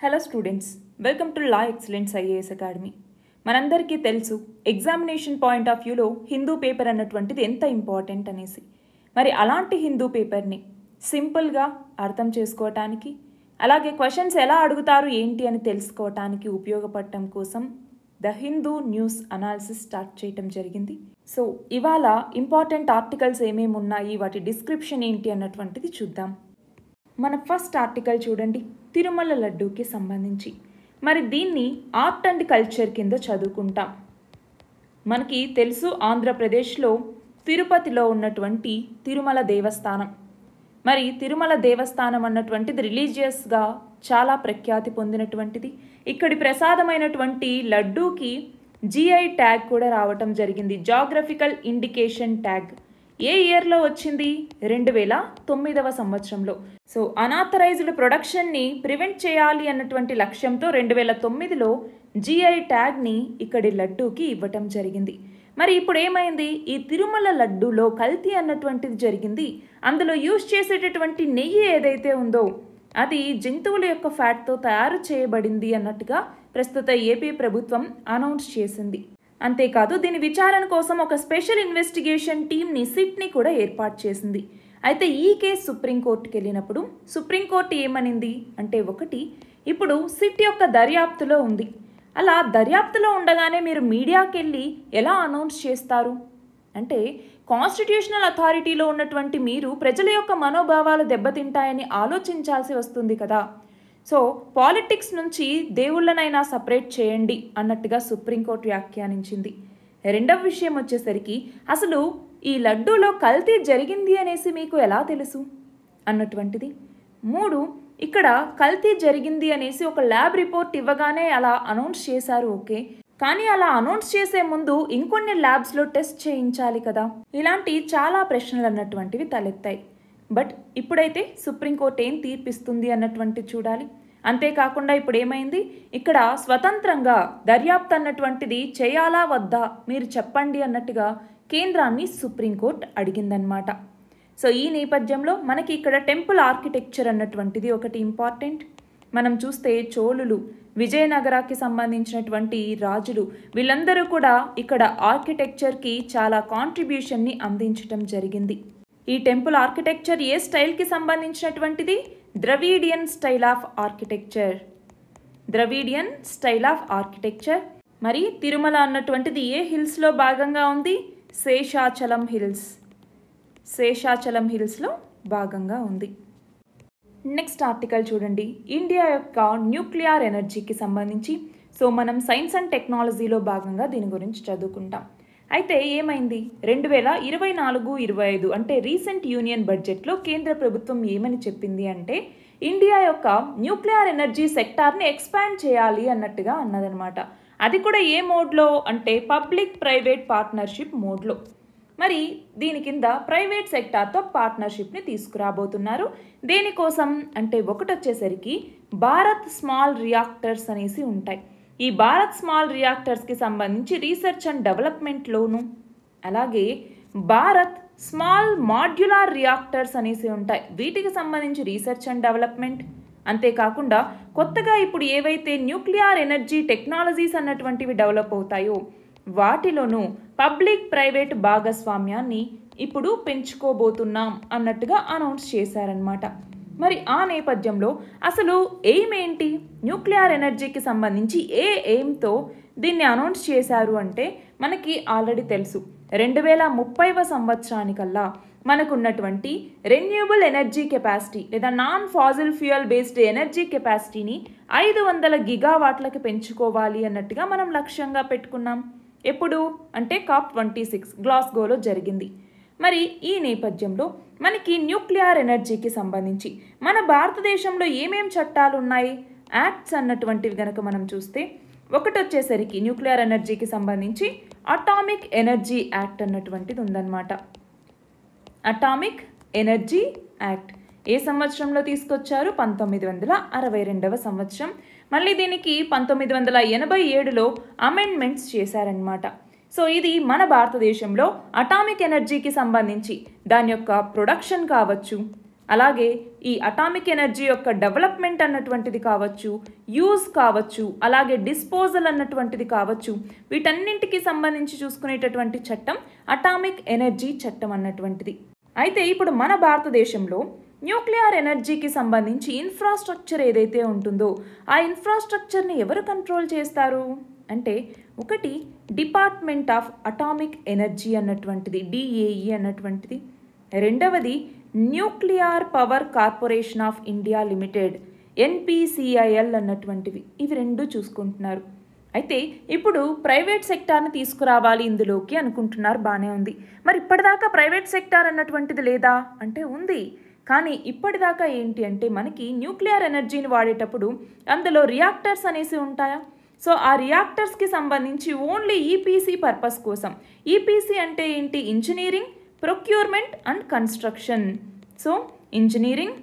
Hello students, welcome to law excellence IAS academy. మనందరికీ తెలుసు examination point of వ్యూలో Hindu paper అన్నటువంటిది ఎంత ఇంపార్టెంట్ అనేసి. మరి అలాంటి హిందూ పేపర్ని సింపుల్గా అర్థం చేసుకోవటానికి, అలాగే క్వశ్చన్స్ ఎలా అడుగుతారు ఏంటి అని తెలుసుకోవటానికి ఉపయోగపడటం కోసం the Hindu news analysis start చేయటం జరిగింది. సో ఇవాళ ఇంపార్టెంట్ ఆర్టికల్స్ ఏమేమి ఉన్నాయి, వాటి డిస్క్రిప్షన్ ఏంటి అన్నటువంటిది చూద్దాం. మన ఫస్ట్ ఆర్టికల్ చూడండి, తిరుమల లడ్డూకి సంబంధించి. మరి దీన్ని ఆర్ట్ అండ్ కల్చర్ కింద చదువుకుంటాం. మనకి తెలుసు ఆంధ్రప్రదేశ్లో తిరుపతిలో ఉన్నటువంటి తిరుమల దేవస్థానం. మరి తిరుమల దేవస్థానం అన్నటువంటిది రిలీజియస్గా చాలా ప్రఖ్యాతి పొందినటువంటిది. ఇక్కడి ప్రసాదమైనటువంటి లడ్డూకి జిఐ ట్యాగ్ కూడా రావటం జరిగింది, జాగ్రఫికల్ ఇండికేషన్ ట్యాగ్. ఏ ఇయర్లో వచ్చింది? 2009వ సంవత్సరంలో. సో అనాథరైజ్డ్ ప్రొడక్షన్ని ప్రివెంట్ చేయాలి అన్నటువంటి లక్ష్యంతో 2009లో జిఐ ట్యాగ్ని ఇక్కడి లడ్డూకి ఇవ్వటం జరిగింది. మరి ఇప్పుడు ఏమైంది? ఈ తిరుమల లడ్డూలో కల్తీ అన్నటువంటిది జరిగింది. అందులో యూజ్ చేసేటటువంటి నెయ్యి ఏదైతే ఉందో అది జంతువుల యొక్క ఫ్యాట్తో తయారు చేయబడింది అన్నట్టుగా ప్రస్తుత ఏపీ ప్రభుత్వం అనౌన్స్ చేసింది. అంతేకాదు దీని విచారణ కోసం ఒక స్పెషల్ ఇన్వెస్టిగేషన్ టీమ్ని సిట్ని కూడా ఏర్పాటు చేసింది. అయితే ఈ కేసు సుప్రీంకోర్టుకి వెళ్ళినప్పుడు సుప్రీంకోర్టు ఏమనింది అంటే, ఒకటి, ఇప్పుడు సిట్ యొక్క దర్యాప్తులో ఉంది. అలా దర్యాప్తులో ఉండగానే మీరు మీడియాకి వెళ్ళి ఎలా అనౌన్స్ చేస్తారు అంటే, కాన్స్టిట్యూషనల్ అథారిటీలో ఉన్నటువంటి మీరు ప్రజల యొక్క మనోభావాలు దెబ్బతింటాయని ఆలోచించాల్సి వస్తుంది కదా. సో పాలిటిక్స్ నుంచి దేవుళ్ళనైనా సపరేట్ చేయండి అన్నట్టుగా సుప్రీంకోర్టు వ్యాఖ్యానించింది. రెండవ విషయం వచ్చేసరికి, అసలు ఈ లడ్డూలో కల్తీ జరిగింది అనేసి మీకు ఎలా తెలుసు అన్నటువంటిది. 3, ఇక్కడ కల్తీ జరిగింది అనేసి ఒక ల్యాబ్ రిపోర్ట్ ఇవ్వగానే అలా అనౌన్స్ చేశారు, ఓకే, కానీ అలా అనౌన్స్ చేసే ముందు ఇంకొన్ని ల్యాబ్స్లో టెస్ట్ చేయించాలి కదా. ఇలాంటి చాలా ప్రశ్నలు అన్నటువంటివి తలెత్తాయి. బట్ ఇప్పుడైతే సుప్రీంకోర్టు ఏం తీర్పిస్తుంది అన్నటువంటి చూడాలి. అంతేకాకుండా ఇప్పుడు ఏమైంది, ఇక్కడ స్వతంత్రంగా దర్యాప్తు అన్నటువంటిది చేయాలా వద్దా మీరు చెప్పండి అన్నట్టుగా కేంద్రాన్ని సుప్రీంకోర్టు అడిగిందనమాట. సో ఈ నేపథ్యంలో మనకి ఇక్కడ టెంపుల్ ఆర్కిటెక్చర్ అన్నటువంటిది ఒకటి ఇంపార్టెంట్. మనం చూస్తే చోళులు, విజయనగరాకి సంబంధించినటువంటి రాజులు, వీళ్ళందరూ కూడా ఇక్కడ ఆర్కిటెక్చర్కి చాలా కాంట్రిబ్యూషన్ని అందించటం జరిగింది. ఈ టెంపుల్ ఆర్కిటెక్చర్ ఏ స్టైల్కి సంబంధించినటువంటిది? Dravidian style of architecture. Dravidian style of architecture. మరి తిరుమల అన్నటువంటిది ఏ హిల్స్లో భాగంగా ఉంది? శేషాచలం హిల్స్. శేషాచలం హిల్స్లో భాగంగా ఉంది. నెక్స్ట్ ఆర్టికల్ చూడండి, ఇండియా యొక్క న్యూక్లియర్ ఎనర్జీకి సంబంధించి. సో మనం సైన్స్ అండ్ టెక్నాలజీలో భాగంగా దీని గురించి చదువుకుంటాం. అయితే ఏమైంది, 2024-25 అంటే రీసెంట్ యూనియన్ బడ్జెట్లో కేంద్ర ప్రభుత్వం ఏమని చెప్పింది అంటే, ఇండియా యొక్క న్యూక్లియర్ ఎనర్జీ సెక్టార్ని ఎక్స్పాండ్ చేయాలి అన్నట్టుగా అన్నదనమాట. అది కూడా ఏ మోడ్లో అంటే పబ్లిక్ ప్రైవేట్ పార్ట్నర్షిప్ మోడ్లో. మరి దీని కింద ప్రైవేట్ సెక్టార్తో పార్ట్నర్షిప్ని తీసుకురాబోతున్నారు. దేనికోసం అంటే, ఒకటి వచ్చేసరికి భారత్ స్మాల్ రియాక్టర్స్ అనేసి ఉంటాయి. ఈ భారత్ స్మాల్ రియాక్టర్స్కి సంబంధించి రీసెర్చ్ అండ్ డెవలప్మెంట్లోను, అలాగే భారత్ స్మాల్ మాడ్యులర్ రియాక్టర్స్ అనేసి ఉంటాయి, వీటికి సంబంధించి రీసెర్చ్ అండ్ డెవలప్మెంట్. అంతేకాకుండా కొత్తగా ఇప్పుడు ఏవైతే న్యూక్లియర్ ఎనర్జీ టెక్నాలజీస్ అన్నటువంటివి డెవలప్ అవుతాయో వాటిలోనూ పబ్లిక్ ప్రైవేట్ భాగస్వామ్యాన్ని ఇప్పుడు పెంచుకోబోతున్నాం అన్నట్టుగా అనౌన్స్ చేశారనమాట. మరి ఆ నేపథ్యంలో అసలు ఎయిమ్ ఏంటి? న్యూక్లియర్ ఎనర్జీకి సంబంధించి ఏ ఎయిమ్తో దీన్ని అనౌన్స్ చేశారు అంటే, మనకి ఆల్రెడీ తెలుసు 2030వ సంవత్సరానికల్లా మనకున్నటువంటి రెన్యూబుల్ ఎనర్జీ కెపాసిటీ లేదా non fossil fuel based energy కెపాసిటీని 500 గిగావాట్లకి పెంచుకోవాలి అన్నట్టుగా మనం లక్ష్యంగా పెట్టుకున్నాం. ఎప్పుడు అంటే COP26 గ్లాస్గోలో జరిగింది. మరి ఈ నేపథ్యంలో మనకి న్యూక్లియర్ ఎనర్జీకి సంబంధించి మన భారతదేశంలో ఏమేం చట్టాలు ఉన్నాయి, యాక్ట్స్ అన్నటువంటివి కనుక మనం చూస్తే, ఒకటి వచ్చేసరికి న్యూక్లియర్ ఎనర్జీకి సంబంధించి అటామిక్ ఎనర్జీ యాక్ట్ అన్నటువంటిది ఉందన్నమాట. అటామిక్ ఎనర్జీ యాక్ట్ ఏ సంవత్సరంలో తీసుకొచ్చారు? 1962వ సంవత్సరం. మళ్ళీ దీనికి 1987లో అమెండ్మెంట్స్ చేశారనమాట. సో ఇది మన భారతదేశంలో అటామిక్ ఎనర్జీకి సంబంధించి దాని యొక్క ప్రొడక్షన్ కావచ్చు, అలాగే ఈ అటామిక్ ఎనర్జీ యొక్క డెవలప్మెంట్ అన్నటువంటిది కావచ్చు, యూజ్ కావచ్చు, అలాగే డిస్పోజల్ అన్నటువంటిది కావచ్చు, వీటన్నింటికి సంబంధించి చూసుకునేటటువంటి చట్టం అటామిక్ ఎనర్జీ చట్టం అన్నటువంటిది. అయితే ఇప్పుడు మన భారతదేశంలో న్యూక్లియర్ ఎనర్జీకి సంబంధించి ఇన్ఫ్రాస్ట్రక్చర్ ఏదైతే ఉంటుందో ఆ ఇన్ఫ్రాస్ట్రక్చర్ని ఎవరు కంట్రోల్ చేస్తారు అంటే, ఒకటి డిపార్ట్మెంట్ ఆఫ్ అటామిక్ ఎనర్జీ అన్నటువంటిది, డిఏఈ అన్నటువంటిది. రెండవది nuclear power corporation of India limited, NPCIL అన్నటువంటివి. ఇవి రెండు చూసుకుంటున్నారు. అయితే ఇప్పుడు ప్రైవేట్ సెక్టార్ని తీసుకురావాలి ఇందులోకి అనుకుంటున్నారు, బాగానే ఉంది. మరి ఇప్పటిదాకా ప్రైవేట్ సెక్టార్ అన్నటువంటిది లేదా అంటే ఉంది. కానీ ఇప్పటిదాకా ఏంటి అంటే మనకి న్యూక్లియర్ ఎనర్జీని వాడేటప్పుడు అందులో రియాక్టర్స్ అనేసి ఉంటాయా? సో ఆ రియాక్టర్స్కి సంబంధించి ఓన్లీ ఈపీసీ పర్పస్ కోసం. ఈపీసీ అంటే ఏంటి? Engineering, procurement and construction. So engineering,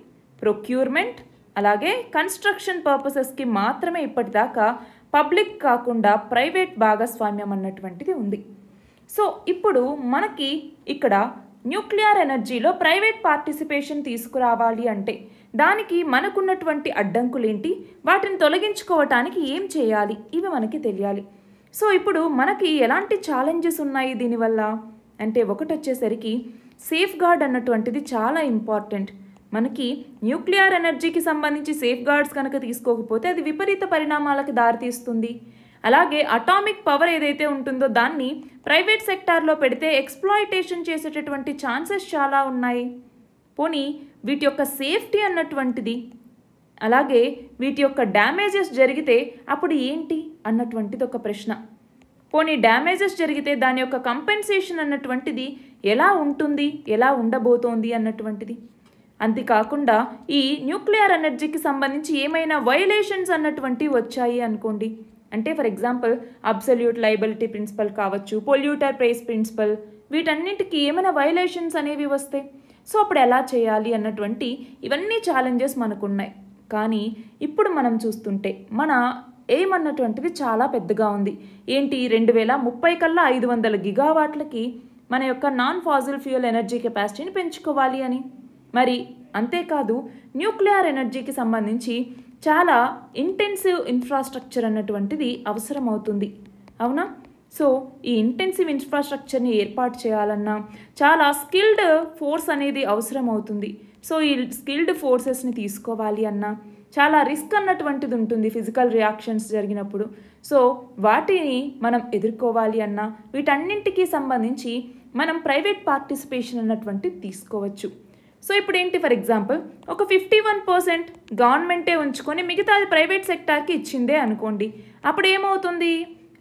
procurement అలాగే కన్స్ట్రక్షన్ పర్పసెస్కి మాత్రమే ఇప్పటిదాకా పబ్లిక్ కాకుండా ప్రైవేట్ భాగస్వామ్యం అన్నటువంటిది ఉంది. సో ఇప్పుడు మనకి ఇక్కడ న్యూక్లియర్ ఎనర్జీలో ప్రైవేట్ పార్టిసిపేషన్ తీసుకురావాలి అంటే దానికి మనకున్నటువంటి అడ్డంకులేంటి, వాటిని తొలగించుకోవటానికి ఏం చేయాలి, ఇవి మనకి తెలియాలి. సో ఇప్పుడు మనకి ఎలాంటి ఛాలెంజెస్ ఉన్నాయి దీనివల్ల అంటే, ఒకటి వచ్చేసరికి సేఫ్ గార్డ్ అన్నటువంటిది చాలా ఇంపార్టెంట్. మనకి న్యూక్లియర్ ఎనర్జీకి సంబంధించి సేఫ్ గార్డ్స్ కనుక తీసుకోకపోతే అది విపరీత పరిణామాలకు దారితీస్తుంది. అలాగే అటామిక్ పవర్ ఏదైతే ఉంటుందో దాన్ని ప్రైవేట్ సెక్టార్లో పెడితే ఎక్స్ప్లాయిటేషన్ చేసేటటువంటి ఛాన్సెస్ చాలా ఉన్నాయి. పోనీ వీటి యొక్క సేఫ్టీ అన్నటువంటిది, అలాగే వీటి యొక్క డ్యామేజెస్ జరిగితే అప్పుడు ఏంటి అన్నటువంటిది ఒక ప్రశ్న. పోనీ డ్యామేజెస్ జరిగితే దాని యొక్క కంపెన్సేషన్ అన్నటువంటిది ఎలా ఉంటుంది, ఎలా ఉండబోతోంది అన్నటువంటిది. అంతేకాకుండా ఈ న్యూక్లియర్ ఎనర్జీకి సంబంధించి ఏమైనా వైలేషన్స్ అన్నటువంటివి వచ్చాయి అనుకోండి, అంటే for example absolute liability principle కావచ్చు, పొల్యూటర్ ప్రైస్ ప్రిన్సిపల్, వీటన్నిటికీ ఏమైనా వైలేషన్స్ అనేవి వస్తే సో అప్పుడు ఎలా చేయాలి అన్నటువంటి ఇవన్నీ ఛాలెంజెస్ మనకున్నాయి. కానీ ఇప్పుడు మనం చూస్తుంటే మన ఎయిమ్ అన్నటువంటిది చాలా పెద్దగా ఉంది. ఏంటి, 2030 కల్లా 500 గిగావాట్లకి మన యొక్క నాన్ ఫాజిల్ ఫ్యూయల్ ఎనర్జీ కెపాసిటీని పెంచుకోవాలి అని. మరి అంతేకాదు న్యూక్లియర్ ఎనర్జీకి సంబంధించి చాలా ఇంటెన్సివ్ ఇన్ఫ్రాస్ట్రక్చర్ అన్నటువంటిది అవసరం అవుతుంది, అవునా? సో ఈ ఇంటెన్సివ్ ఇన్ఫ్రాస్ట్రక్చర్ని ఏర్పాటు చేయాలన్నా చాలా స్కిల్డ్ ఫోర్స్ అనేది అవసరం అవుతుంది. సో ఈ స్కిల్డ్ ఫోర్సెస్ని తీసుకోవాలి అన్నా చాలా రిస్క్ అన్నటువంటిది ఉంటుంది ఫిజికల్ రియాక్షన్స్ జరిగినప్పుడు. సో వాటిని మనం ఎదుర్కోవాలి అన్నా వీటన్నింటికి సంబంధించి మనం ప్రైవేట్ పార్టిసిపేషన్ అన్నటువంటిది తీసుకోవచ్చు. సో ఇప్పుడు ఏంటి, ఫర్ ఎగ్జాంపుల్ ఒక 51% గవర్నమెంటే ఉంచుకొని మిగతాది ప్రైవేట్ సెక్టార్కి ఇచ్చిందే అనుకోండి, అప్పుడు ఏమవుతుంది?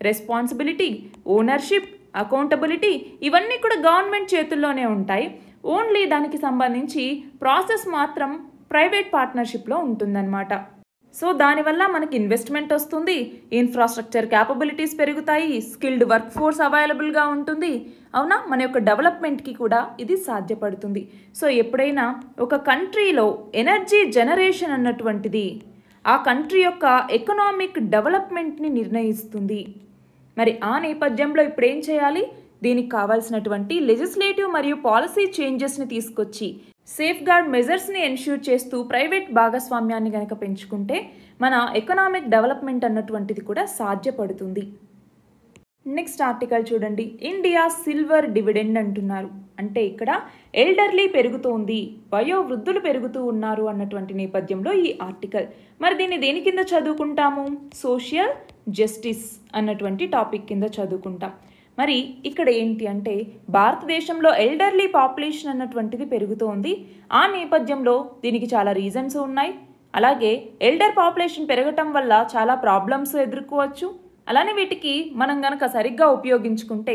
రెస్పాన్సిబిలిటీ, ఓనర్షిప్, అకౌంటబిలిటీ ఇవన్నీ కూడా గవర్నమెంట్ చేతుల్లోనే ఉంటాయి. ఓన్లీ దానికి సంబంధించి ప్రాసెస్ మాత్రం ప్రైవేట్ పార్ట్నర్షిప్లో ఉంటుందన్నమాట. సో దానివల్ల మనకి ఇన్వెస్ట్మెంట్ వస్తుంది, ఇన్ఫ్రాస్ట్రక్చర్ క్యాపబిలిటీస్ పెరుగుతాయి, స్కిల్డ్ వర్క్ ఫోర్స్ అవైలబుల్గా ఉంటుంది, అవునా? మన యొక్క డెవలప్మెంట్కి కూడా ఇది సాధ్యపడుతుంది. సో ఎప్పుడైనా ఒక కంట్రీలో ఎనర్జీ జనరేషన్ అన్నటువంటిది ఆ కంట్రీ యొక్క ఎకనామిక్ డెవలప్మెంట్ని నిర్ణయిస్తుంది. మరి ఆ నేపథ్యంలో ఇప్పుడు ఏం చేయాలి? దీనికి కావాల్సినటువంటి లెజిస్లేటివ్ మరియు పాలసీ చేంజెస్ని తీసుకొచ్చి సేఫ్ గార్డ్ మెజర్స్ని ఎన్ష్యూర్ చేస్తూ ప్రైవేట్ భాగస్వామ్యాన్ని కనుక పెంచుకుంటే మన ఎకనామిక్ డెవలప్మెంట్ అన్నటువంటిది కూడా సాధ్యపడుతుంది. నెక్స్ట్ ఆర్టికల్ చూడండి, ఇండియా సిల్వర్ డివిడెండ్ అంటున్నారు. అంటే ఇక్కడ ఎల్డర్లీ పెరుగుతోంది, వయోవృద్ధులు పెరుగుతూ ఉన్నారు అన్నటువంటి నేపథ్యంలో ఈ ఆర్టికల్. మరి దీన్ని దేని కింద చదువుకుంటాము? సోషల్ జస్టిస్ అన్నటువంటి టాపిక్ కింద చదువుకుంటాం. మరి ఇక్కడ ఏంటి అంటే భారతదేశంలో ఎల్డర్లీ పాపులేషన్ అన్నటువంటిది పెరుగుతోంది. ఆ నేపథ్యంలో దీనికి చాలా రీజన్స్ ఉన్నాయి. అలాగే ఎల్డర్ పాపులేషన్ పెరగటం వల్ల చాలా ప్రాబ్లమ్స్ ఎదుర్కోవచ్చు. అలానే వీటికి మనం గనక సరిగ్గా ఉపయోగించుకుంటే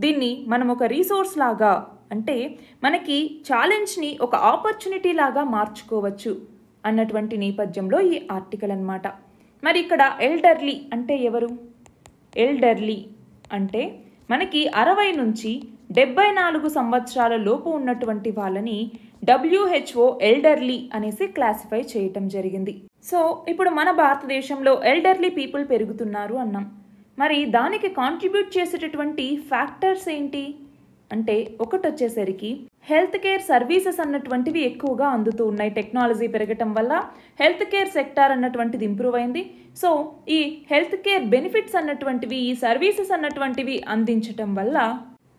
దీన్ని మనం ఒక రీసోర్స్ లాగా, అంటే మనకి ఛాలెంజ్ని ఒక ఆపర్చునిటీ లాగా మార్చుకోవచ్చు అన్నటువంటి నేపథ్యంలో ఈ ఆర్టికల్ అన్నమాట. మరి ఇక్కడ ఎల్డర్లీ అంటే ఎవరు? ఎల్డర్లీ అంటే మనకి 60 నుంచి 74 సంవత్సరాల లోపు ఉన్నటువంటి వాళ్ళని WHO ఎల్డర్లీ అనేసి క్లాసిఫై చేయటం జరిగింది. సో ఇప్పుడు మన భారతదేశంలో ఎల్డర్లీ పీపుల్ పెరుగుతున్నారు అన్నాం. మరి దానికి కాంట్రిబ్యూట్ చేసేటటువంటి ఫ్యాక్టర్స్ ఏంటి అంటే ఒకటి వచ్చేసరికి హెల్త్ కేర్ సర్వీసెస్ అన్నటువంటివి ఎక్కువగా అందుతూ ఉన్నాయి. టెక్నాలజీ పెరగటం వల్ల హెల్త్ కేర్ సెక్టార్ అన్నటువంటిది ఇంప్రూవ్ అయింది. సో ఈ హెల్త్ కేర్ బెనిఫిట్స్ అన్నటువంటివి, ఈ సర్వీసెస్ అన్నటువంటివి అందించటం వల్ల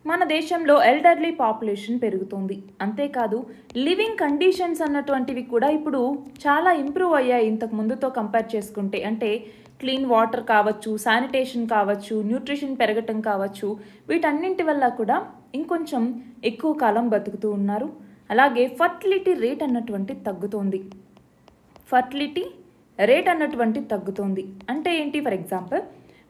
మన దేశంలో ఎల్డర్లీ పాపులేషన్ పెరుగుతుంది. అంతేకాదు లివింగ్ కండిషన్స్ అన్నటువంటివి కూడా ఇప్పుడు చాలా ఇంప్రూవ్ అయ్యాయి ఇంతకు ముందుతో కంపేర్ చేసుకుంటే. అంటే క్లీన్ వాటర్ కావచ్చు, శానిటేషన్ కావచ్చు, న్యూట్రిషన్ పెరగటం కావచ్చు, వీటన్నింటి వల్ల కూడా ఇంకొంచెం ఎక్కువ కాలం బతుకుతూ ఉన్నారు. అలాగే ఫర్టిలిటీ రేట్ అన్నటువంటి తగ్గుతోంది. ఫర్టిలిటీ రేట్ అన్నటువంటి తగ్గుతోంది అంటే ఏంటి? ఫర్ ఎగ్జాంపుల్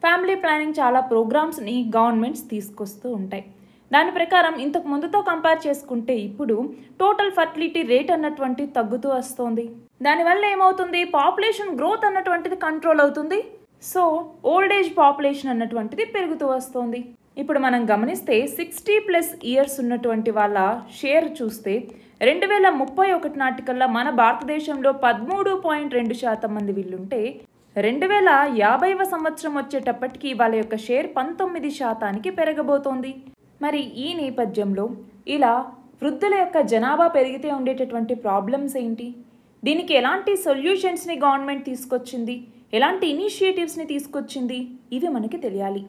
ఫ్యామిలీ ప్లానింగ్ చాలా ప్రోగ్రామ్స్ని గవర్నమెంట్స్ తీసుకొస్తూ ఉంటాయి. దాని ప్రకారం ఇంతకు ముందుతో కంపేర్ చేసుకుంటే ఇప్పుడు టోటల్ ఫర్టిలిటీ రేట్ అన్నటువంటి తగ్గుతూ వస్తుంది. దానివల్ల ఏమవుతుంది? పాపులేషన్ గ్రోత్ అన్నటువంటిది కంట్రోల్ అవుతుంది. సో ఓల్డ్ ఏజ్ పాపులేషన్ అన్నటువంటిది పెరుగుతూ వస్తుంది. ఇప్పుడు మనం గమనిస్తే 60+ ఇయర్స్ ఉన్నటువంటి వాళ్ళ షేర్ చూస్తే 2031 నాటికల్లా మన భారతదేశంలో 13.2% మంది వీళ్ళుంటే 2050వ సంవత్సరం వచ్చేటప్పటికి వాళ్ళ యొక్క షేర్ 19%కి పెరగబోతోంది. మరి ఈ నేపథ్యంలో ఇలా వృద్ధుల యొక్క జనాభా పెరిగితే ఉండేటటువంటి ప్రాబ్లమ్స్ ఏంటి? దీనికి ఎలాంటి సొల్యూషన్స్ని గవర్నమెంట్ తీసుకొచ్చింది, ఎలాంటి ఇనిషియేటివ్స్ని తీసుకొచ్చింది, ఇవి మనకి తెలియాలి.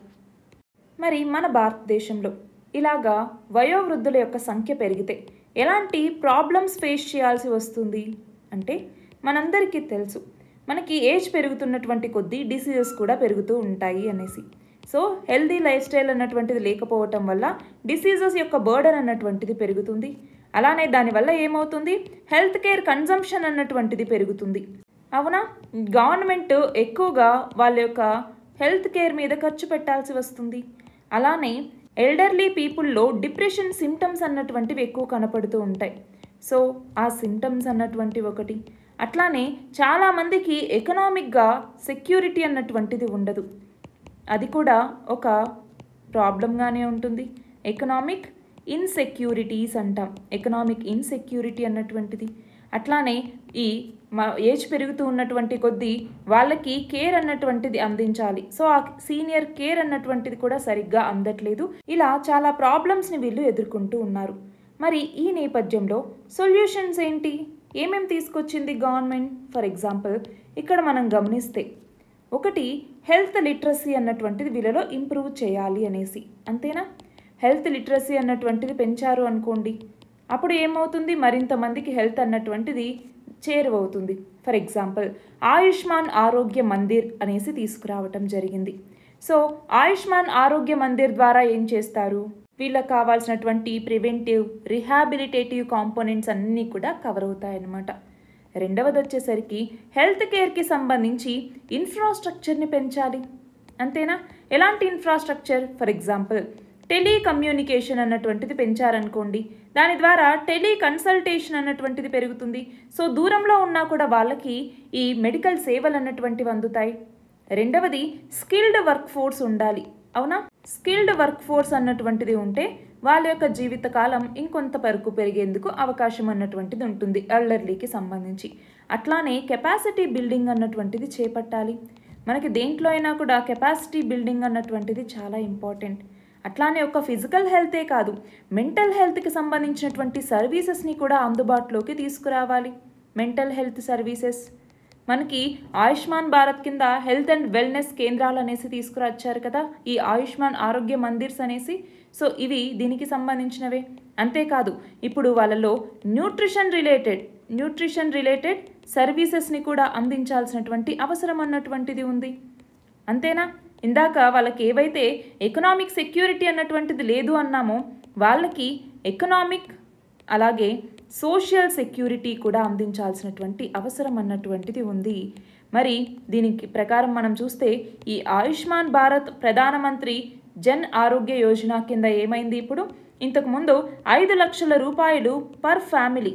మరి మన భారతదేశంలో ఇలాగా వయోవృద్ధుల యొక్క సంఖ్య పెరిగితే ఎలాంటి ప్రాబ్లమ్స్ ఫేస్ చేయాల్సి వస్తుంది అంటే మనందరికీ తెలుసు, మనకి ఏజ్ పెరుగుతున్నటువంటి కొద్దీ డిసీజెస్ కూడా పెరుగుతూ ఉంటాయి అనేసి. సో హెల్దీ లైఫ్ స్టైల్ అన్నటువంటిది లేకపోవటం వల్ల డిసీజెస్ యొక్క బర్డన్ అన్నటువంటిది పెరుగుతుంది. అలానే దానివల్ల ఏమవుతుంది? హెల్త్ కేర్ కన్జంప్షన్ అన్నటువంటిది పెరుగుతుంది. అవునా? గవర్నమెంట్ ఎక్కువగా వాళ్ళ యొక్క హెల్త్ కేర్ మీద ఖర్చు పెట్టాల్సి వస్తుంది. అలానే ఎల్డర్లీ పీపుల్లో డిప్రెషన్ సిమ్టమ్స్ అన్నటువంటివి ఎక్కువ కనపడుతూ ఉంటాయి. సో ఆ సిమ్టమ్స్ అన్నటువంటి ఒకటి. అట్లానే చాలామందికి ఎకనామిక్గా సెక్యూరిటీ అన్నటువంటిది ఉండదు. అది కూడా ఒక ప్రాబ్లంగానే ఉంటుంది. ఎకనామిక్ ఇన్సెక్యూరిటీస్ అంటాం. ఎకనామిక్ ఇన్సెక్యూరిటీ అన్నటువంటిది. అట్లానే ఈ ఏజ్ పెరుగుతూ ఉన్నటువంటి కొద్దీ వాళ్ళకి కేర్ అన్నటువంటిది అందించాలి. సో ఆ సీనియర్ కేర్ అన్నటువంటిది కూడా సరిగ్గా అందట్లేదు. ఇలా చాలా ప్రాబ్లమ్స్ని వీళ్ళు ఎదుర్కొంటూ ఉన్నారు. మరి ఈ నేపథ్యంలో సొల్యూషన్స్ ఏంటి? ఏమేమి తీసుకొచ్చింది గవర్నమెంట్? ఫర్ ఎగ్జాంపుల్ ఇక్కడ మనం గమనిస్తే ఒకటి హెల్త్ లిటరసీ అన్నటువంటిది వీళ్ళలో ఇంప్రూవ్ చేయాలి అనేసి. అంతేనా? హెల్త్ లిటరసీ అన్నటువంటిది పెంచారు అనుకోండి, అప్పుడు ఏమవుతుంది? మరింత మందికి హెల్త్ అన్నటువంటిది చేరువవుతుంది. ఫర్ ఎగ్జాంపుల్ ఆయుష్మాన్ ఆరోగ్య మందిర్ అనేసి తీసుకురావటం జరిగింది. సో ఆయుష్మాన్ ఆరోగ్య మందిర్ ద్వారా ఏం చేస్తారు? వీళ్ళకి కావాల్సినటువంటి ప్రివెంటివ్, రిహాబిలిటేటివ్ కాంపోనెంట్స్ అన్నీ కూడా కవర్ అవుతాయన్నమాట. రెండవది వచ్చేసరికి హెల్త్ కేర్కి సంబంధించి ఇన్ఫ్రాస్ట్రక్చర్ని పెంచాలి. అంతేనా? ఎలాంటి ఇన్ఫ్రాస్ట్రక్చర్? ఫర్ ఎగ్జాంపుల్ టెలికమ్యూనికేషన్ అన్నటువంటిది పెంచారనుకోండి, దాని ద్వారా టెలికన్సల్టేషన్ అన్నటువంటిది పెరుగుతుంది. సో దూరంలో ఉన్నా కూడా వాళ్ళకి ఈ మెడికల్ సేవలు అన్నటువంటివి అందుతాయి. రెండవది స్కిల్డ్ వర్క్ ఫోర్స్ ఉండాలి. అవునా? స్కిల్డ్ వర్క్ ఫోర్స్ అన్నటువంటిది ఉంటే వాళ్ళ యొక్క జీవితకాలం ఇంకొంత వరకు పెరిగేందుకు అవకాశం అన్నటువంటిది ఉంటుంది ఎల్డర్లీకి సంబంధించి. అట్లానే కెపాసిటీ బిల్డింగ్ అన్నటువంటిది చేపట్టాలి. మనకి దేంట్లో అయినా కూడా కెపాసిటీ బిల్డింగ్ అన్నటువంటిది చాలా ఇంపార్టెంట్. అట్లానే ఒక ఫిజికల్ హెల్తే కాదు, మెంటల్ హెల్త్కి సంబంధించినటువంటి సర్వీసెస్ని కూడా అందుబాటులోకి తీసుకురావాలి. మెంటల్ హెల్త్ సర్వీసెస్ మనకి ఆయుష్మాన్ భారత్ కింద హెల్త్ అండ్ వెల్నెస్ కేంద్రాలు అనేసి తీసుకురచ్చారు కదా, ఈ ఆయుష్మాన్ ఆరోగ్య మందిర్స్ అనేసి. సో ఇవి దీనికి సంబంధించినవే. అంతేకాదు ఇప్పుడు వాళ్ళలో న్యూట్రిషన్ రిలేటెడ్ సర్వీసెస్ని కూడా అందించాల్సినటువంటి అవసరం అన్నటువంటిది ఉంది. అంతేనా? ఇందాక వాళ్ళకి ఏవైతే ఎకనామిక్ సెక్యూరిటీ అన్నటువంటిది లేదు అన్నామో, వాళ్ళకి ఎకనామిక్ అలాగే సోషల్ సెక్యూరిటీ కూడా అందించాల్సినటువంటి అవసరం అన్నటువంటిది ఉంది. మరి దీనికి ప్రకారం మనం చూస్తే ఈ ఆయుష్మాన్ భారత్ ప్రధానమంత్రి జన్ ఆరోగ్య యోజన కింద ఏమైంది? ఇప్పుడు ఇంతకుముందు 5 లక్షల రూపాయలు పర్ ఫ్యామిలీ,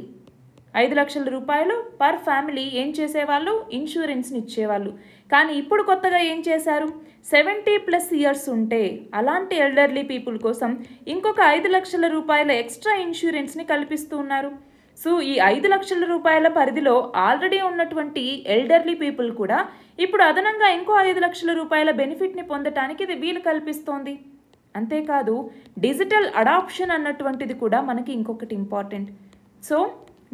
5 లక్షల రూపాయలు పర్ ఫ్యామిలీ ఏం చేసేవాళ్ళు? ఇన్సూరెన్స్ని ఇచ్చేవాళ్ళు. కానీ ఇప్పుడు కొత్తగా ఏం చేశారు? 70+ ఇయర్స్ ఉంటే అలాంటి ఎల్డర్లీ పీపుల్ కోసం ఇంకొక 5 లక్షల రూపాయల ఎక్స్ట్రా ఇన్సూరెన్స్ని కల్పిస్తూ ఉన్నారు. సో ఈ 5 లక్షల రూపాయల పరిధిలో ఆల్రెడీ ఉన్నటువంటి ఎల్డర్లీ పీపుల్ కూడా ఇప్పుడు అదనంగా ఇంకో 5 లక్షల రూపాయల బెనిఫిట్ని పొందటానికి ఇది వీలు కల్పిస్తోంది. అంతేకాదు డిజిటల్ అడాప్షన్ అన్నటువంటిది కూడా మనకి ఇంకొకటి ఇంపార్టెంట్. సో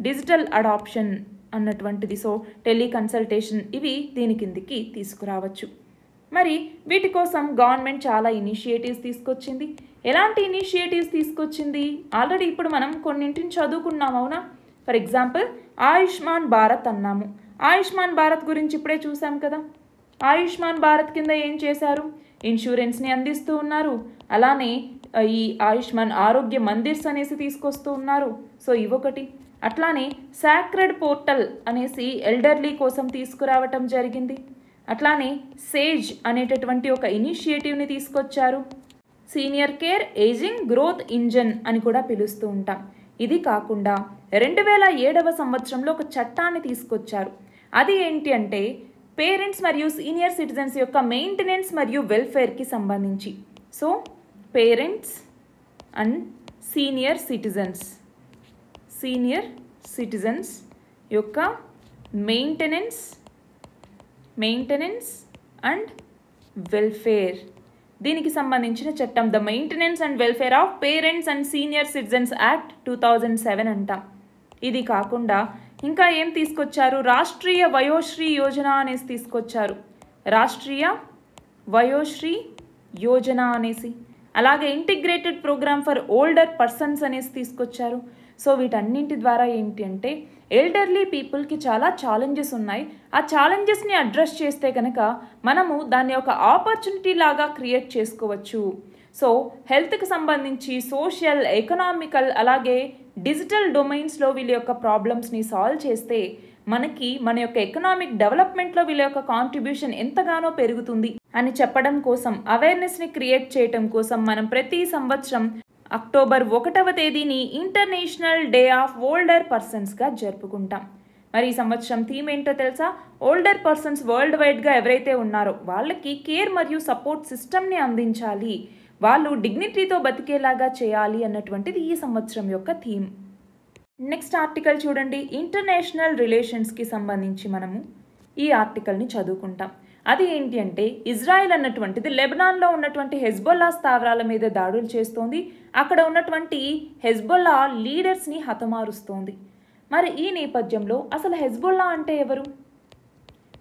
డిజిటల్ అడాప్షన్ అన్నటువంటిది, సో టెలికన్సల్టేషన్, ఇవి దీని కిందికి తీసుకురావచ్చు. మరి వీటి కోసం గవర్నమెంట్ చాలా ఇనిషియేటివ్స్ తీసుకొచ్చింది. ఎలాంటి ఇనిషియేటివ్స్ తీసుకొచ్చింది? ఆల్రెడీ ఇప్పుడు మనం కొన్నింటిని చదువుకున్నాం, అవునా? ఫర్ ఎగ్జాంపుల్ ఆయుష్మాన్ భారత్ అన్నాము. ఆయుష్మాన్ భారత్ గురించి ఇప్పుడే చూసాం కదా. ఆయుష్మాన్ భారత్ కింద ఏం చేశారు? ఇన్సూరెన్స్ని అందిస్తూ ఉన్నారు. అలానే ఈ ఆయుష్మాన్ ఆరోగ్య మందిర్స్ అనేసి తీసుకొస్తూ ఉన్నారు. సో ఇవొకటి. అట్లానే సాక్రెడ్ పోర్టల్ అనేసి ఎల్డర్లీ కోసం తీసుకురావటం జరిగింది. అట్లానే సేజ్ అనేటటువంటి ఒక ఇనిషియేటివ్ని తీసుకొచ్చారు. Senior care ageing growth engine అని కూడా పిలుస్తూ ఉంటాం. ఇది కాకుండా 2007వ సంవత్సరంలో ఒక చట్టాన్ని తీసుకొచ్చారు. అది ఏంటి అంటే పేరెంట్స్ మరియు సీనియర్ సిటిజన్స్ యొక్క మెయింటెనెన్స్ మరియు వెల్ఫేర్కి సంబంధించి. So parents and senior citizens యొక్క మెయింటెనెన్స్ అండ్ వెల్ఫేర్, దీనికి సంబంధించిన చట్టం the maintenance and welfare of parents and senior citizens act 2007 అంటాం. ఇది కాకుండా ఇంకా ఏం తీసుకొచ్చారు? రాష్ట్రీయ వయోశ్రీ యోజన అనేసి తీసుకొచ్చారు. రాష్ట్రీయ వయోశ్రీ యోజన అనేసి, అలాగే integrated programme for older persons అనేసి తీసుకొచ్చారు. సో వీటన్నింటి ద్వారా ఏంటి అంటే ఎల్డర్లీ పీపుల్కి చాలా ఛాలెంజెస్ ఉన్నాయి. ఆ ఛాలెంజెస్ని అడ్రస్ చేస్తే కనుక మనము దాన్ని ఒక ఆపర్చునిటీ లాగా క్రియేట్ చేసుకోవచ్చు. సో హెల్త్కి సంబంధించి సోషల్, ఎకనామికల్, అలాగే డిజిటల్ డొమైన్స్లో వీళ్ళ యొక్క ప్రాబ్లమ్స్ని సాల్వ్ చేస్తే మనకి మన యొక్క ఎకనామిక్ డెవలప్మెంట్లో వీళ్ళ యొక్క కాంట్రిబ్యూషన్ ఎంతగానో పెరుగుతుంది అని చెప్పడం కోసం, అవేర్నెస్ని క్రియేట్ చేయడం కోసం మనం ప్రతి సంవత్సరం అక్టోబర్ 1వ తేదీని ఇంటర్నేషనల్ డే ఆఫ్ ఓల్డర్ పర్సన్స్గా జరుపుకుంటాం. మరి ఈ సంవత్సరం థీమ్ ఏంటో తెలుసా? ఓల్డర్ పర్సన్స్ వరల్డ్ వైడ్గా ఎవరైతే ఉన్నారో వాళ్ళకి కేర్ మరియు సపోర్ట్ సిస్టమ్ని అందించాలి, వాళ్ళు డిగ్నిటీతో బతికేలాగా చేయాలి అన్నటువంటిది ఈ సంవత్సరం యొక్క థీమ్. నెక్స్ట్ ఆర్టికల్ చూడండి. ఇంటర్నేషనల్ రిలేషన్స్కి సంబంధించి మనము ఈ ఆర్టికల్ని చదువుకుంటాం. అది ఏంటి అంటే ఇజ్రాయెల్ అన్నటువంటిది లెబనాన్లో ఉన్నటువంటి హెజ్బొల్లా స్థావరాల మీద దాడులు చేస్తోంది. అక్కడ ఉన్నటువంటి హెజ్బొల్లా లీడర్స్ని హతమారుస్తోంది. మరి ఈ నేపథ్యంలో అసలు హెజ్బొల్లా అంటే ఎవరు?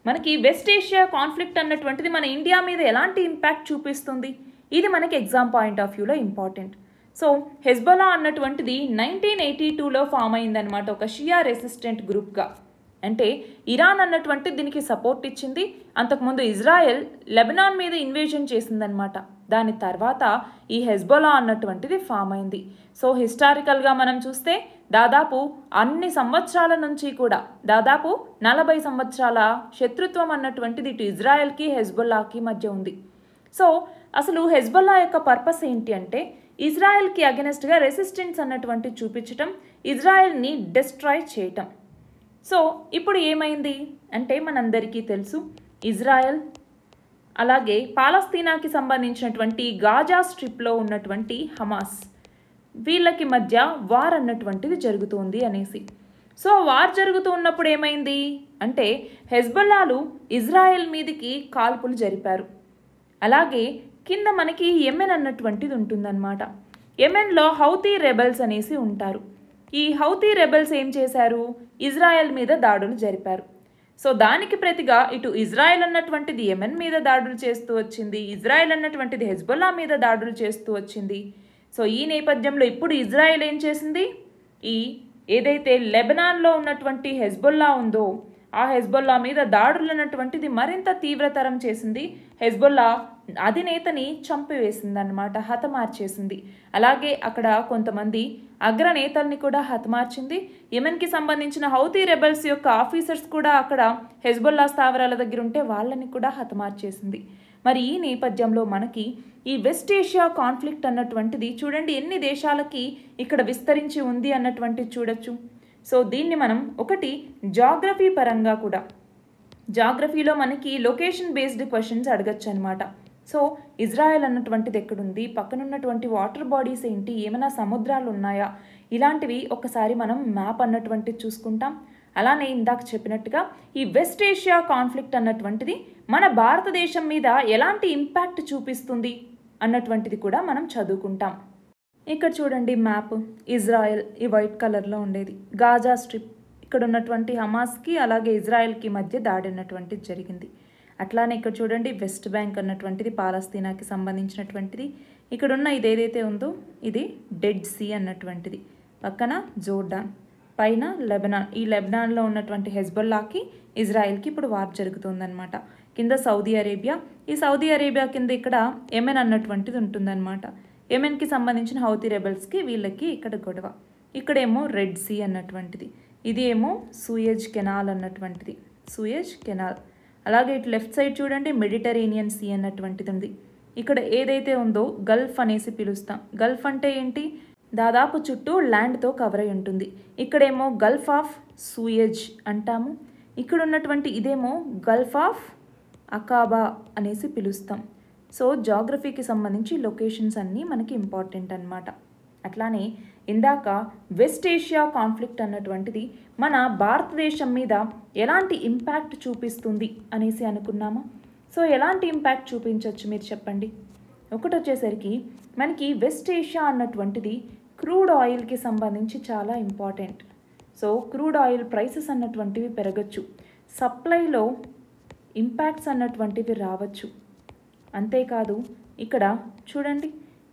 మనకి వెస్ట్ ఏషియా కాన్ఫ్లిక్ట్ అన్నటువంటిది మన ఇండియా మీద ఎలాంటి ఇంపాక్ట్ చూపిస్తుంది? ఇది మనకి ఎగ్జామ్ పాయింట్ ఆఫ్ వ్యూలో ఇంపార్టెంట్. సో హెజ్బొల్లా అన్నటువంటిది 1982లో ఫామ్ అయిందనమాట, ఒక షియా రెసిస్టెంట్ గ్రూప్గా. అంటే ఇరాన్ అన్నటువంటి దీనికి సపోర్ట్ ఇచ్చింది. అంతకుముందు ఇజ్రాయెల్ లెబనాన్ మీద ఇన్వేజన్ చేసిందనమాట. దాని తర్వాత ఈ హెజ్బొల్లా అన్నటువంటిది ఫామ్ అయింది. సో హిస్టారికల్గా మనం చూస్తే దాదాపు అన్ని సంవత్సరాల నుంచి కూడా దాదాపు 40 సంవత్సరాల శత్రుత్వం అన్నటువంటిది ఇటు ఇజ్రాయెల్కి హెజ్బొల్లాకి మధ్య ఉంది. సో అసలు హెజ్బొల్లా యొక్క పర్పస్ ఏంటి అంటే ఇజ్రాయెల్కి అగెనెస్ట్గా రెసిస్టెన్స్ అన్నటువంటి చూపించటం, ఇజ్రాయెల్ని డిస్ట్రాయ్ చేయటం. సో ఇప్పుడు ఏమైంది అంటే మనందరికీ తెలుసు, ఇజ్రాయెల్ అలాగే పాలస్తీనాకి సంబంధించినటువంటి గాజా స్ట్రిప్లో ఉన్నటువంటి హమాస్ వీళ్ళకి మధ్య వార్ అన్నటువంటిది జరుగుతుంది అనేసి. సో వార్ జరుగుతూ ఉన్నప్పుడు ఏమైంది అంటే హెజ్బొల్లాలు ఇజ్రాయెల్ మీదికి కాల్పులు జరిపారు. అలాగే కింద మనకి యెమెన్ అన్నటువంటిది ఉంటుందన్నమాట. యెమెన్లో హౌతీ రెబెల్స్ అనేసి ఉంటారు. ఈ హౌతీ రెబెల్స్ ఏం చేశారు? ఇజ్రాయెల్ మీద దాడులు జరిపారు. సో దానికి ప్రతిగా ఇటు ఇజ్రాయెల్ అన్నటువంటిది యెమెన్ మీద దాడులు చేస్తూ వచ్చింది, ఇజ్రాయెల్ అన్నటువంటిది హెజ్బొల్లా మీద దాడులు చేస్తూ వచ్చింది. సో ఈ నేపథ్యంలో ఇప్పుడు ఇజ్రాయెల్ ఏం చేసింది? ఈ ఏదైతే లెబనాన్లో ఉన్నటువంటి హెజ్బొల్లా ఉందో ఆ హెజ్బొల్లా మీద దాడులు అన్నటువంటిది మరింత తీవ్రతరం చేసింది. హెజ్బొల్లా అధినేతని చంపివేసింది అన్నమాట, హతమార్చేసింది. అలాగే అక్కడ కొంతమంది అగ్రనేతల్ని కూడా హతమార్చింది. యెమెన్కి సంబంధించిన హౌతీ రెబెల్స్ యొక్క ఆఫీసర్స్ కూడా అక్కడ హెజ్బొల్లా స్థావరాల దగ్గర ఉంటే వాళ్ళని కూడా హతమార్చేసింది. మరి ఈ నేపథ్యంలో మనకి ఈ వెస్ట్ ఏషియా కాన్ఫ్లిక్ట్ అన్నటువంటిది చూడండి ఎన్ని దేశాలకి ఇక్కడ విస్తరించి ఉంది అన్నటువంటిది చూడొచ్చు. సో దీన్ని మనం ఒకటి జాగ్రఫీ పరంగా కూడా, జాగ్రఫీలో మనకి లొకేషన్ బేస్డ్ క్వశ్చన్స్ అడగచ్చు అనమాట. సో ఇజ్రాయెల్ అన్నటువంటిది ఎక్కడుంది, పక్కనున్నటువంటి వాటర్ బాడీస్ ఏంటి, ఏమైనా సముద్రాలు ఉన్నాయా, ఇలాంటివి ఒకసారి మనం మ్యాప్ అన్నటువంటిది చూసుకుంటాం. అలానే ఇందాక చెప్పినట్టుగా ఈ వెస్ట్ ఏషియా కాన్ఫ్లిక్ట్ అన్నటువంటిది మన భారతదేశం మీద ఎలాంటి ఇంపాక్ట్ చూపిస్తుంది అన్నటువంటిది కూడా మనం చదువుకుంటాం. ఇక్కడ చూడండి మ్యాప్, ఇజ్రాయెల్ ఈ వైట్ కలర్లో ఉండేది, గాజా స్ట్రిప్ ఇక్కడ ఉన్నటువంటి హమాస్కి అలాగే ఇజ్రాయెల్కి మధ్య దాడి అన్నటువంటిది జరిగింది. అట్లానే ఇక్కడ చూడండి వెస్ట్ బ్యాంక్ అన్నటువంటిది పాలస్తీనాకి సంబంధించినటువంటిది. ఇక్కడున్న ఇదేదైతే ఉందో ఇది డెడ్ సీ అన్నటువంటిది, పక్కన జోర్డాన్, పైన లెబనాన్. ఈ లెబనాన్లో ఉన్నటువంటి హెజ్బొల్లాకి ఇజ్రాయెల్కి ఇప్పుడు వార్ జరుగుతుందన్నమాట. కింద సౌదీ అరేబియా, ఈ సౌదీ అరేబియా కింద ఇక్కడ యెమెన్ అన్నటువంటిది ఉంటుందన్నమాట. యెమెన్కి సంబంధించిన హౌతీ రెబల్స్కి వీళ్ళకి ఇక్కడ గొడవ. ఇక్కడేమో రెడ్ సీ అన్నటువంటిది, ఇది ఏమో సూయజ్ కెనాల్ అన్నటువంటిది, సూయజ్ కెనాల్. అలాగే ఇటు లెఫ్ట్ సైడ్ చూడండి మెడిటరేనియన్ సీ అన్నటువంటిది ఉంది. ఇక్కడ ఏదైతే ఉందో గల్ఫ్ అనేసి పిలుస్తాం. గల్ఫ్ అంటే ఏంటి, దాదాపు చుట్టూ ల్యాండ్తో కవర్ అయి ఉంటుంది. ఇక్కడేమో గల్ఫ్ ఆఫ్ సూయజ్ అంటాము. ఇక్కడ ఉన్నటువంటి ఇదేమో గల్ఫ్ ఆఫ్ అకాబా అనేసి పిలుస్తాం. సో జాగ్రఫీకి సంబంధించి లొకేషన్స్ అన్నీ మనకి ఇంపార్టెంట్ అన్నమాట. అట్లానే ఇందాక వెస్ట్ ఏషియా కాన్ఫ్లిక్ట్ అన్నటువంటిది మన భారతదేశం మీద ఎలాంటి ఇంపాక్ట్ చూపిస్తుంది అనేసి అనుకున్నామా? సో ఎలాంటి ఇంపాక్ట్ చూపించవచ్చు మీరు చెప్పండి. ఒకటి వచ్చేసరికి మనకి వెస్ట్ ఏషియా అన్నటువంటిది క్రూడ్ ఆయిల్కి సంబంధించి చాలా important. So crude oil prices అన్నటువంటివి పెరగచ్చు, సప్లైలో ఇంపాక్ట్స్ అన్నటువంటివి రావచ్చు. అంతేకాదు ఇక్కడ చూడండి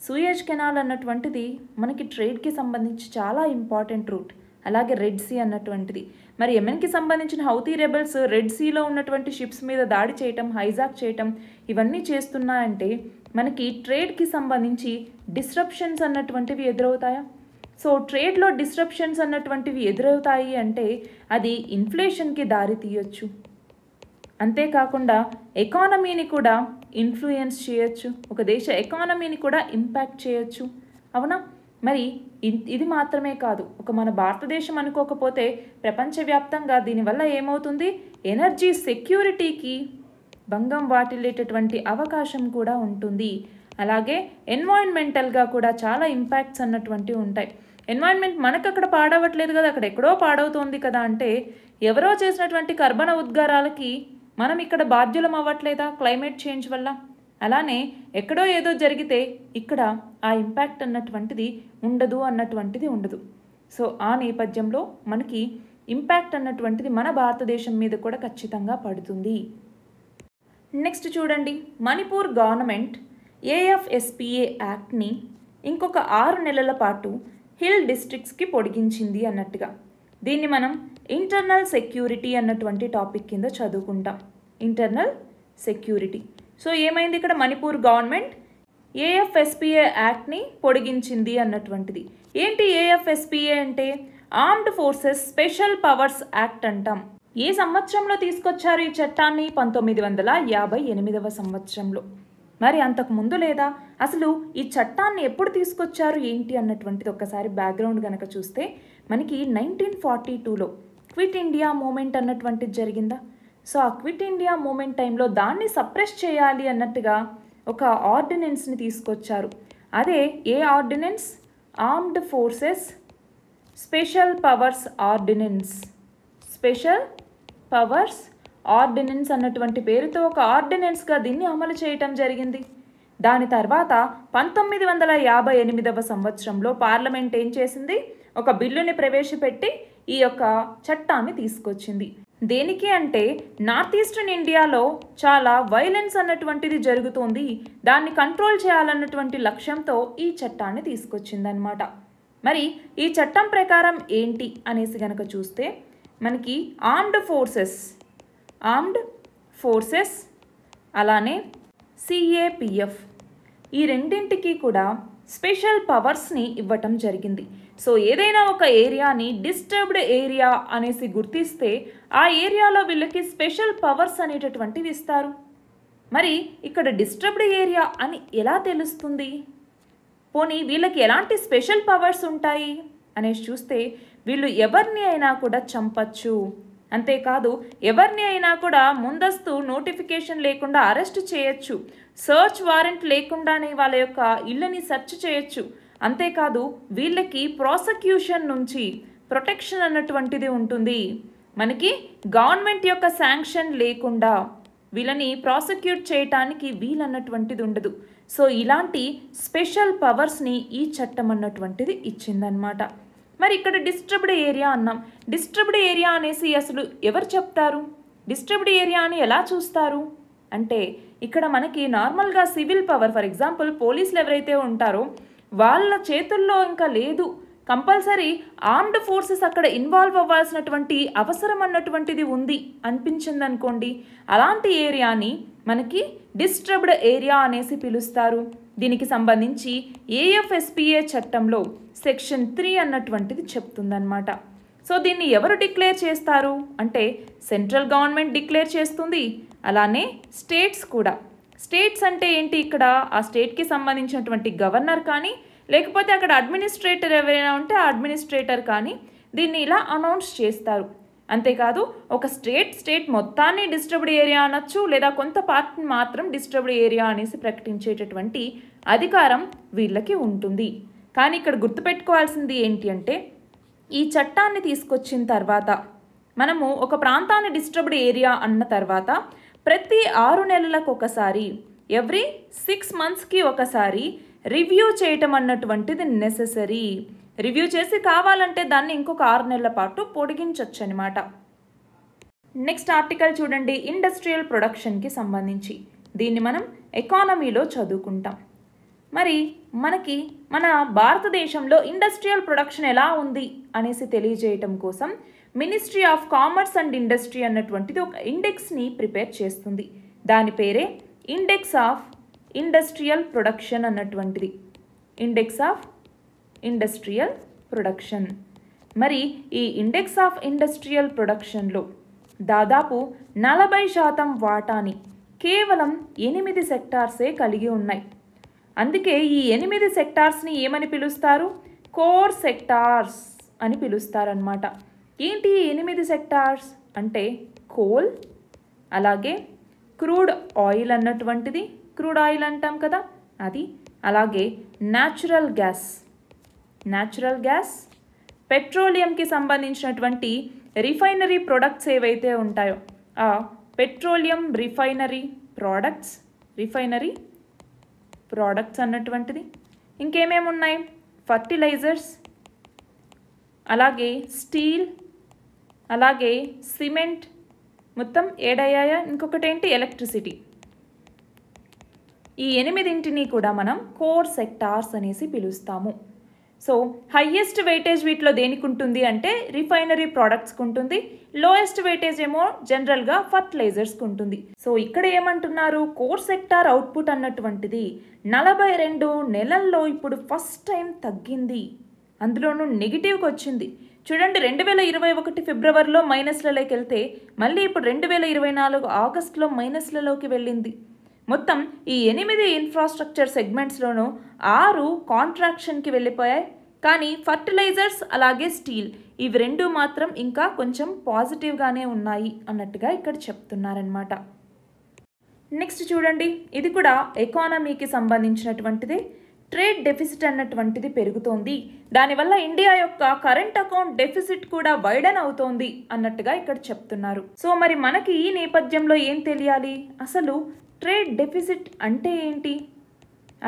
సూయజ్ కెనాల్ అన్నటువంటిది మనకి ట్రేడ్కి సంబంధించి చాలా ఇంపార్టెంట్ రూట్. అలాగే రెడ్ సీ అన్నటువంటిది, మరి యెమెన్కి సంబంధించిన హౌతీ రెబల్స్ రెడ్ సీలో ఉన్నటువంటి షిప్స్ మీద దాడి చేయటం, హైజాక్ చేయటం ఇవన్నీ చేస్తున్నాయంటే మనకి ట్రేడ్కి సంబంధించి డిస్రప్షన్స్ అన్నటువంటివి ఎదురవుతాయా? సో ట్రేడ్లో డిస్రప్షన్స్ అన్నటువంటివి ఎదురవుతాయి అంటే అది ఇన్ఫ్లేషన్కి దారి తీయొచ్చు. అంతేకాకుండా ఎకానమీని కూడా ఇన్ఫ్లుయెన్స్ చేయొచ్చు, ఒక దేశ ఎకానమీని కూడా ఇంపాక్ట్ చేయొచ్చు, అవునా? మరి ఇది మాత్రమే కాదు, ఒక మన భారతదేశం అనుకోకపోతే ప్రపంచవ్యాప్తంగా దీనివల్ల ఏమవుతుంది, ఎనర్జీ సెక్యూరిటీకి భంగం వాటిల్లేటటువంటి అవకాశం కూడా ఉంటుంది. అలాగే ఎన్వైరన్మెంటల్గా కూడా చాలా ఇంపాక్ట్స్ అన్నటువంటివి ఉంటాయి. ఎన్వైరన్మెంట్ మనకు అక్కడ పాడవట్లేదు కదా, అక్కడ ఎక్కడో పాడవుతోంది కదా అంటే ఎవరో చేసినటువంటి కర్బన ఉద్గారాలకి మనం ఇక్కడ బాధ్యులం అవ్వట్లేదా క్లైమేట్ చేంజ్ వల్ల? అలానే ఎక్కడో ఏదో జరిగితే ఇక్కడ ఆ ఇంపాక్ట్ అన్నటువంటిది ఉండదు అన్నటువంటిది ఉండదు. సో ఆ నేపథ్యంలో మనకి ఇంపాక్ట్ అన్నటువంటిది మన భారతదేశం మీద కూడా ఖచ్చితంగా పడుతుంది. నెక్స్ట్ చూడండి, మణిపూర్ గవర్నమెంట్ AFSPA యాక్ట్ని ఇంకొక 6 నెలల పాటు హిల్ డిస్ట్రిక్ట్స్కి పొడిగించింది అన్నట్టుగా. దీన్ని మనం ఇంటర్నల్ సెక్యూరిటీ అన్నటువంటి టాపిక్ కింద చదువుకుంటాం. Internal security. సో ఏమైంది ఇక్కడ, మణిపూర్ గవర్నమెంట్ AFSPA యాక్ట్ని పొడిగించింది అన్నటువంటిది. ఏంటి AFSPA అంటే? Armed forces special powers act అంటాం. ఏ సంవత్సరంలో తీసుకొచ్చారు ఈ చట్టాన్ని? 1958వ సంవత్సరంలో. మరి అంతకు ముందు లేదా? అసలు ఈ చట్టాన్ని ఎప్పుడు తీసుకొచ్చారు ఏంటి అన్నటువంటిది ఒక్కసారి బ్యాక్గ్రౌండ్ కనుక చూస్తే మనకి 1942లో క్విట్ ఇండియా మూమెంట్ అన్నటువంటిది జరిగిందా? సో ఆ క్విట్ ఇండియా మూమెంట్ టైంలో దాన్ని సప్రెస్ చేయాలి అన్నట్టుగా ఒక ఆర్డినెన్స్ని తీసుకొచ్చారు. అదే ఏ ordinance? Armed forces special powers ordinance. Special powers ordinance అన్నటువంటి పేరుతో ఒక ఆర్డినెన్స్గా దీన్ని అమలు చేయటం జరిగింది. దాని తర్వాత 1958వ సంవత్సరంలో పార్లమెంట్ ఏం చేసింది? ఒక బిల్లుని ప్రవేశపెట్టి ఈ యొక్క చట్టాన్ని తీసుకొచ్చింది. దేనికి అంటే నార్త్ ఈస్టర్న్ ఇండియాలో చాలా వైలెన్స్ అన్నటువంటిది జరుగుతోంది, దాన్ని కంట్రోల్ చేయాలన్నటువంటి లక్ష్యంతో ఈ చట్టాన్ని తీసుకొచ్చిందనమాట. మరి ఈ చట్టం ప్రకారం ఏంటి అనేసి గనక చూస్తే మనకి ఆర్మ్డ్ ఫోర్సెస్ అలానే CAPF ఈ రెండింటికి కూడా స్పెషల్ పవర్స్ని ఇవ్వటం జరిగింది. సో ఏదైనా ఒక ఏరియాని డిస్టర్బ్డ్ ఏరియా అనేసి గుర్తిస్తే ఆ ఏరియాలో వీళ్ళకి స్పెషల్ పవర్స్ అనేటటువంటివి ఇస్తారు. మరి ఇక్కడ డిస్టర్బ్డ్ ఏరియా అని ఎలా తెలుస్తుంది? పోనీ వీళ్ళకి ఎలాంటి స్పెషల్ పవర్స్ ఉంటాయి అనేసి చూస్తే వీళ్ళు ఎవరిని అయినా కూడా చంపచ్చు. అంతేకాదు ఎవరిని అయినా కూడా ముందస్తు నోటిఫికేషన్ లేకుండా అరెస్ట్ చేయొచ్చు, సర్చ్ వారెంట్ లేకుండానే వాళ్ళ యొక్క ఇళ్ళని సెర్చ్ చేయొచ్చు. అంతేకాదు వీళ్ళకి ప్రాసిక్యూషన్ నుంచి ప్రొటెక్షన్ అన్నటువంటిది ఉంటుంది. మనకి గవర్నమెంట్ యొక్క శాంక్షన్ లేకుండా వీళ్ళని ప్రాసిక్యూట్ చేయటానికి వీలన్నటువంటిది ఉండదు. సో ఇలాంటి స్పెషల్ పవర్స్ని ఈ చట్టం అన్నటువంటిది ఇచ్చిందనమాట. మరి ఇక్కడ డిస్టర్బ్డ్ ఏరియా అన్నాం. డిస్టర్బ్డ్ ఏరియా అనేసి అసలు ఎవరు చెప్తారు? డిస్టర్బ్డ్ ఏరియా అని ఎలా చూస్తారు అంటే ఇక్కడ మనకి నార్మల్గా సివిల్ పవర్, ఫర్ ఎగ్జాంపుల్ పోలీసులు ఎవరైతే ఉంటారో వాళ్ళ చేతుల్లో ఇంకా లేదు, కంపల్సరీ ఆర్మ్డ్ ఫోర్సెస్ అక్కడ ఇన్వాల్వ్ అవ్వాల్సినటువంటి అవసరం అన్నటువంటిది ఉంది అనిపించింది అనుకోండి, అలాంటి ఏరియాని మనకి డిస్టర్బ్డ్ ఏరియా అనేసి పిలుస్తారు. దీనికి సంబంధించి ఏఎఫ్ఎస్పిఏ చట్టంలో సెక్షన్ 3 అన్నటువంటిది చెప్తుందన్నమాట. సో దీన్ని ఎవరు డిక్లేర్ చేస్తారు అంటే సెంట్రల్ గవర్నమెంట్ డిక్లేర్ చేస్తుంది, అలానే స్టేట్స్ కూడా. స్టేట్స్ అంటే ఏంటి? ఇక్కడ ఆ స్టేట్కి సంబంధించినటువంటి గవర్నర్ కానీ లేకపోతే అక్కడ అడ్మినిస్ట్రేటర్ ఎవరైనా ఉంటే ఆ అడ్మినిస్ట్రేటర్ కానీ దీన్ని ఇలా అనౌన్స్ చేస్తారు. అంతేకాదు ఒక స్టేట్ మొత్తాన్ని డిస్టర్బ్డ్ ఏరియా అనొచ్చు, లేదా కొంత పార్ట్ని మాత్రం డిస్టర్బ్డ్ ఏరియా అనేసి ప్రకటించేటటువంటి అధికారం వీళ్ళకి ఉంటుంది. కానీ ఇక్కడ గుర్తుపెట్టుకోవాల్సింది ఏంటి అంటే ఈ చట్టాన్ని తీసుకొచ్చిన తర్వాత మనము ఒక ప్రాంతాన్ని డిస్టర్బ్డ్ ఏరియా అన్న తర్వాత ప్రతి 6 నెలలకు ఒకసారి, ఎవ్రీ 6 మంత్స్కి ఒకసారి రివ్యూ చేయటం అన్నటువంటిది నెససరీ. రివ్యూ చేసి కావాలంటే దాన్ని ఇంకొక 6 నెలల పాటు పొడిగించవచ్చు అనమాట. నెక్స్ట్ ఆర్టికల్ చూడండి, ఇండస్ట్రియల్ ప్రొడక్షన్కి సంబంధించి. దీన్ని మనం ఎకానమీలో చదువుకుంటాం. మరి మనకి మన భారతదేశంలో ఇండస్ట్రియల్ ప్రొడక్షన్ ఎలా ఉంది అనేసి తెలియజేయటం కోసం ministry of commerce and industry అన్నటువంటిది ఒక ఇండెక్స్ని ప్రిపేర్ చేస్తుంది. దాని పేరే ఇండెక్స్ ఆఫ్ ఇండస్ట్రియల్ ప్రొడక్షన్ అన్నటువంటిది. Index of industrial production. మరి ఈ ఇండెక్స్ ఆఫ్ ఇండస్ట్రియల్ ప్రొడక్షన్లో దాదాపు 40% వాటాని కేవలం 8 సెక్టార్సే కలిగి ఉన్నాయి. అందుకే ఈ 8 సెక్టార్స్ని ఏమని పిలుస్తారు? కోర్ సెక్టార్స్ అని పిలుస్తారనమాట. ఏంటి 8 సెక్టార్స్ అంటే కోల్, అలాగే క్రూడ్ ఆయిల్ అన్నటువంటిది, క్రూడ్ ఆయిల్ అంటాం కదా అది, అలాగే న్యాచురల్ గ్యాస్, పెట్రోలియంకి సంబంధించినటువంటి రిఫైనరీ ప్రొడక్ట్స్ ఏవైతే ఉంటాయో ఆ పెట్రోలియం రిఫైనరీ ప్రోడక్ట్స్ అన్నటువంటిది. ఇంకేమేమి ఉన్నాయి? ఫర్టిలైజర్స్, అలాగే స్టీల్, అలాగే సిమెంట్, మొత్తం 7 అయ్యాయా? ఇంకొకటి ఏంటి? ఎలక్ట్రిసిటీ. ఈ 8 కూడా మనం కోర్ సెక్టార్స్ అనేసి పిలుస్తాము. సో హైయెస్ట్ వెయిటేజ్ వీటిలో దేనికి ఉంటుంది అంటే రిఫైనరీ ప్రోడక్ట్స్కి ఉంటుంది, లోయెస్ట్ వెయిటేజ్ ఏమో జనరల్గా ఫర్టిలైజర్స్కి ఉంటుంది. సో ఇక్కడ ఏమంటున్నారు? కోర్ సెక్టార్ అవుట్పుట్ అన్నటువంటిది 42 నెలల్లో ఇప్పుడు ఫస్ట్ టైం తగ్గింది, అందులోనూ నెగిటివ్కి వచ్చింది. చూడండి, 2021 ఫిబ్రవరిలో మైనస్లలోకి వెళ్తే మళ్ళీ ఇప్పుడు 2024 ఆగస్టులో మైనస్లలోకి వెళ్ళింది. మొత్తం ఈ 8 ఇన్ఫ్రాస్ట్రక్చర్ సెగ్మెంట్స్లోనూ 6 కాంట్రాక్షన్కి వెళ్ళిపోయాయి. కానీ ఫర్టిలైజర్స్ అలాగే స్టీల్ ఇవి 2 మాత్రం ఇంకా కొంచెం పాజిటివ్గానే ఉన్నాయి అన్నట్టుగా ఇక్కడ చెప్తున్నారనమాట. నెక్స్ట్ చూడండి, ఇది కూడా ఎకానమీకి సంబంధించినటువంటిది. ట్రేడ్ డెఫిసిట్ అన్నటువంటిది పెరుగుతోంది, దానివల్ల ఇండియా యొక్క కరెంట్ అకౌంట్ డెఫిసిట్ కూడా వైడన్ అవుతోంది అన్నట్టుగా ఇక్కడ చెప్తున్నారు. సో మరి మనకి ఈ నేపథ్యంలో ఏం తెలియాలి? అసలు ట్రేడ్ డెఫిసిట్ అంటే ఏంటి?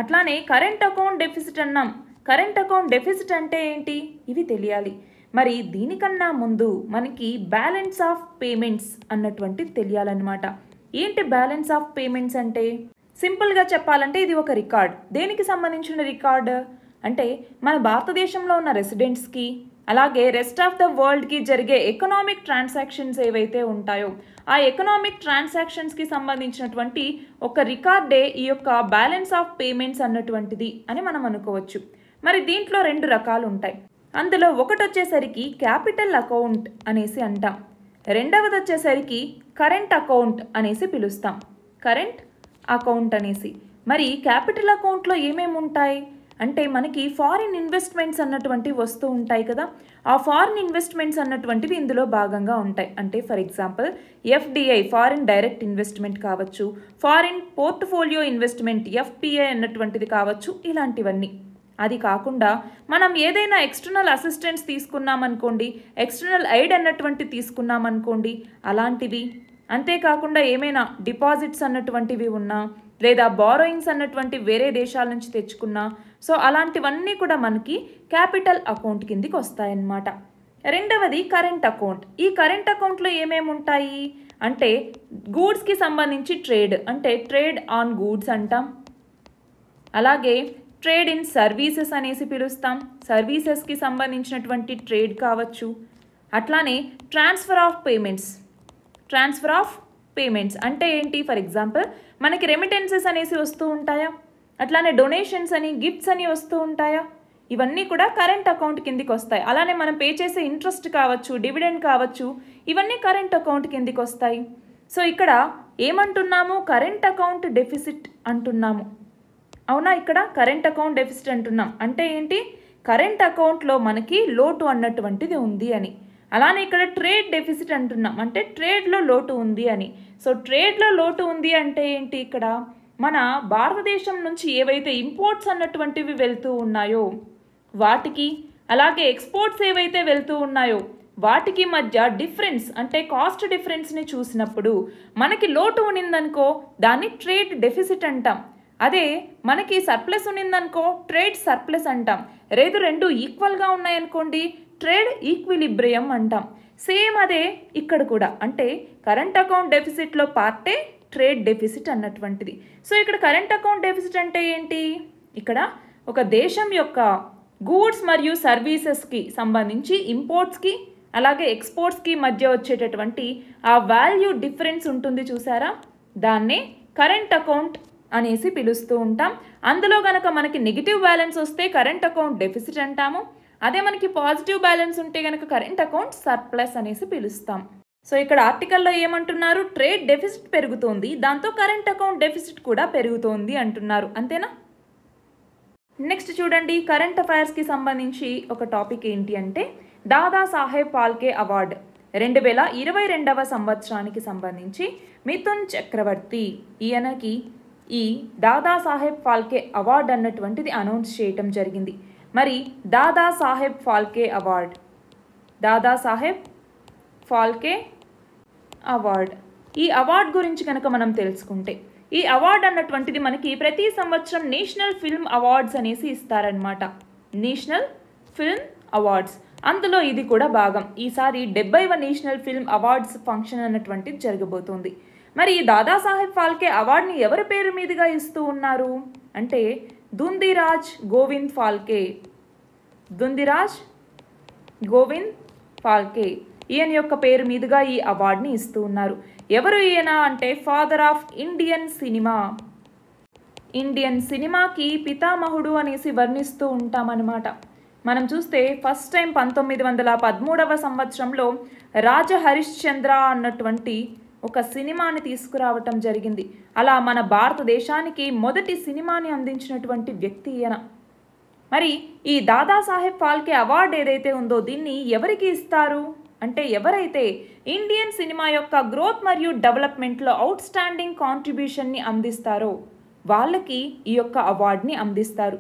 అట్లానే కరెంట్ అకౌంట్ డెఫిసిట్ అన్నాం, కరెంట్ అకౌంట్ డెఫిసిట్ అంటే ఏంటి? ఇవి తెలియాలి. మరి దీనికన్నా ముందు మనకి బ్యాలెన్స్ ఆఫ్ పేమెంట్స్ అన్నటువంటిది తెలియాలన్నమాట. ఏంటి బ్యాలెన్స్ ఆఫ్ పేమెంట్స్ అంటే? సింపుల్గా చెప్పాలంటే ఇది ఒక రికార్డ్. దేనికి సంబంధించిన రికార్డ్ అంటే మన భారతదేశంలో ఉన్న రెసిడెంట్స్కి అలాగే రెస్ట్ ఆఫ్ ద వరల్డ్కి జరిగే ఎకనామిక్ ట్రాన్సాక్షన్స్ ఏవైతే ఉంటాయో ఆ ఎకనామిక్ ట్రాన్సాక్షన్స్కి సంబంధించినటువంటి ఒక రికార్డే ఈ యొక్క బ్యాలెన్స్ ఆఫ్ పేమెంట్స్ అన్నటువంటిది అని మనం అనుకోవచ్చు. మరి దీంట్లో 2 రకాలు ఉంటాయి. అందులో ఒకటి వచ్చేసరికి క్యాపిటల్ అకౌంట్ అనేసి అంటాం, రెండవది వచ్చేసరికి కరెంట్ అకౌంట్ అనేసి పిలుస్తాం, కరెంట్ అకౌంట్ అనేసి. మరి క్యాపిటల్ అకౌంట్లో ఏమేమి ఉంటాయి అంటే మనకి ఫారిన్ ఇన్వెస్ట్మెంట్స్ అన్నటువంటివి వస్తూ ఉంటాయి కదా, ఆ ఫారిన్ ఇన్వెస్ట్మెంట్స్ అన్నటువంటివి ఇందులో భాగంగా ఉంటాయి. అంటే for example FDI foreign direct investment కావచ్చు, ఫారిన్ పోర్ట్ఫోలియో ఇన్వెస్ట్మెంట్ ఎఫ్పిఐ అన్నటువంటిది కావచ్చు, ఇలాంటివన్నీ. అది కాకుండా మనం ఏదైనా ఎక్స్టర్నల్ అసిస్టెన్స్ తీసుకున్నామనుకోండి, ఎక్స్టర్నల్ ఎయిడ్ అన్నటువంటి తీసుకున్నామనుకోండి, అలాంటివి. అంతేకాకుండా ఏమైనా డిపాజిట్స్ అన్నటువంటివి ఉన్నా లేదా బారోయింగ్స్ అన్నటువంటి వేరే దేశాల నుంచి తెచ్చుకున్నా సో అలాంటివన్నీ కూడా మనకి క్యాపిటల్ అకౌంట్ కిందికి వస్తాయన్నమాట. రెండవది కరెంట్ అకౌంట్. ఈ కరెంట్ అకౌంట్లో ఏమేమి ఉంటాయి అంటే గూడ్స్కి సంబంధించి ట్రేడ్ అంటే ట్రేడ్ ఆన్ గూడ్స్ అంటాం. అలాగే ట్రేడ్ ఇన్ సర్వీసెస్ అనేసి పిలుస్తాం. సర్వీసెస్కి సంబంధించినటువంటి ట్రేడ్ కావచ్చు. అట్లానే ట్రాన్స్ఫర్ ఆఫ్ పేమెంట్స్ అంటే ఏంటి? ఫర్ ఎగ్జాంపుల్ మనకి రెమిటెన్సెస్ అనేసి వస్తూ ఉంటాయా, అట్లానే డొనేషన్స్ అని గిఫ్ట్స్ అని వస్తూ ఉంటాయా, ఇవన్నీ కూడా కరెంట్ అకౌంట్ కిందికి వస్తాయి. అలానే మనం పే చేసే ఇంట్రెస్ట్ కావచ్చు, డివిడెండ్ కావచ్చు, ఇవన్నీ కరెంట్ అకౌంట్ కిందికి వస్తాయి. సో ఇక్కడ ఏమంటున్నాము? కరెంట్ అకౌంట్ డెఫిసిట్ అంటున్నాము. అవునా? ఇక్కడ కరెంట్ అకౌంట్ డెఫిసిట్ అంటున్నాం అంటే ఏంటి? కరెంట్ అకౌంట్లో మనకి లోటు అన్నటువంటిది ఉంది అని. అలానే ఇక్కడ ట్రేడ్ డెఫిసిట్ అంటున్నాం అంటే ట్రేడ్లో లోటు ఉంది అని. సో ట్రేడ్లో లోటు ఉంది అంటే ఏంటి? ఇక్కడ మన భారతదేశం నుంచి ఏవైతే ఇంపోర్ట్స్ అన్నటువంటివి వెళ్తూ ఉన్నాయో వాటికి, అలాగే ఎక్స్పోర్ట్స్ ఏవైతే వెళ్తూ ఉన్నాయో వాటికి మధ్య డిఫరెన్స్ అంటే కాస్ట్ డిఫరెన్స్ని చూసినప్పుడు మనకి లోటు ఉన్నిందనుకో దాన్ని ట్రేడ్ డెఫిసిట్ అంటాం. అదే మనకి సర్ప్లస్ ఉన్నిందనుకో ట్రేడ్ సర్ప్లస్ అంటాం. రెండు ఈక్వల్గా ఉన్నాయనుకోండి ట్రేడ్ ఈక్విలిబ్రియం అంటాం. సేమ్ అదే ఇక్కడ కూడా అంటే కరెంట్ అకౌంట్ డెఫిసిట్లో పార్టే ట్రేడ్ డెఫిసిట్ అన్నటువంటిది. సో ఇక్కడ కరెంట్ అకౌంట్ డెఫిసిట్ అంటే ఏంటి? ఇక్కడ ఒక దేశం యొక్క గూడ్స్ మరియు సర్వీసెస్కి సంబంధించి ఇంపోర్ట్స్కి అలాగే ఎక్స్పోర్ట్స్కి మధ్య వచ్చేటటువంటి ఆ వాల్యూ డిఫరెన్స్ ఉంటుంది చూసారా, దాన్నే కరెంట్ అకౌంట్ అనేసి పిలుస్తూ ఉంటాం. అందులో కనుక మనకి నెగిటివ్ బ్యాలెన్స్ వస్తే కరెంట్ అకౌంట్ డెఫిసిట్ అంటాము. అదే మనకి పాజిటివ్ బ్యాలెన్స్ ఉంటే కనుక కరెంట్ అకౌంట్ సర్ప్లస్ అనేసి పిలుస్తాం. సో ఇక్కడ ఆర్టికల్లో ఏమంటున్నారు? ట్రేడ్ డెఫిసిట్ పెరుగుతోంది, దాంతో కరెంట్ అకౌంట్ డెఫిసిట్ కూడా పెరుగుతోంది అంటున్నారు. అంతేనా? నెక్స్ట్ చూడండి, కరెంట్ అఫైర్స్కి సంబంధించి ఒక టాపిక్ ఏంటి అంటే దాదాసాహెబ్ ఫాల్కే అవార్డు 2022వ సంవత్సరానికి సంబంధించి మిథున్ చక్రవర్తి ఈయనకి ఈ దాదాసాహెబ్ ఫాల్కే అవార్డు అన్నటువంటిది అనౌన్స్ చేయటం జరిగింది. మరి దాదాసాహెబ్ ఫాల్కే అవార్డు, దాదాసాహెబ్ ఫాల్కే అవార్డు, ఈ అవార్డు గురించి కనుక మనం తెలుసుకుంటే ఈ అవార్డు అన్నటువంటిది మనకి ప్రతి సంవత్సరం నేషనల్ ఫిల్మ్ అవార్డ్స్ అనేసి ఇస్తారనమాట. నేషనల్ ఫిల్మ్ అవార్డ్స్, అందులో ఇది కూడా భాగం. ఈసారి 70వ నేషనల్ ఫిల్మ్ అవార్డ్స్ ఫంక్షన్ అన్నటువంటిది జరగబోతోంది. మరి దాదాసాహెబ్ ఫాల్కే అవార్డుని ఎవరి పేరు మీదుగా ఇస్తూ ఉన్నారు అంటే దుందిరాజ్ గోవింద్ ఫాల్కే, దుందిరాజ్ గోవింద్ ఫాల్కే ఈయన యొక్క పేరు మీదుగా ఈ అవార్డుని ఇస్తూ ఉన్నారు. ఎవరు ఈయన అంటే father of Indian cinema, Indian సినిమాకి పితామహుడు అనేసి వర్ణిస్తూ ఉంటామన్నమాట. మనం చూస్తే ఫస్ట్ టైం 1913వ సంవత్సరంలో రాజహరిశ్చంద్ర అన్నటువంటి ఒక సినిమాని తీసుకురావటం జరిగింది. అలా మన భారతదేశానికి మొదటి సినిమాని అందించినటువంటి వ్యక్తి ఈయన. మరి ఈ దాదాసాహెబ్ ఫాల్కే అవార్డు ఏదైతే ఉందో దీన్ని ఎవరికి ఇస్తారు అంటే ఎవరైతే ఇండియన్ సినిమా యొక్క గ్రోత్ మరియు డెవలప్మెంట్లో అవుట్ స్టాండింగ్ కాంట్రిబ్యూషన్ని అందిస్తారో వాళ్ళకి ఈ యొక్క అవార్డుని అందిస్తారు.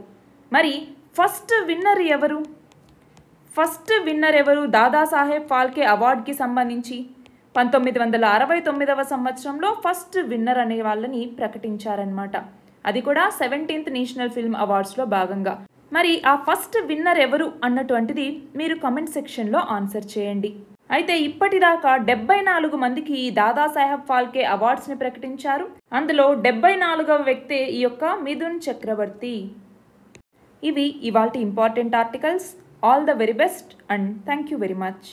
మరి ఫస్ట్ విన్నర్ ఎవరు దాదాసాహెబ్ ఫాల్కే అవార్డుకి సంబంధించి 1969వ సంవత్సరంలో ఫస్ట్ విన్నర్ అనే వాళ్ళని ప్రకటించారనమాట. అది కూడా 17th నేషనల్ ఫిల్మ్ అవార్డ్స్లో భాగంగా. మరి ఆ ఫస్ట్ విన్నర్ ఎవరు అన్నటువంటిది మీరు కామెంట్ సెక్షన్లో ఆన్సర్ చేయండి. అయితే ఇప్పటిదాకా 74 మందికి ఈ దాదాసాహెబ్ ఫాల్కే అవార్డ్స్ని ప్రకటించారు. అందులో 74వ వ్యక్తే ఈ యొక్క మిథున్ చక్రవర్తి. ఇవి ఇవాల్టి important articles. All the very best and thank you very much.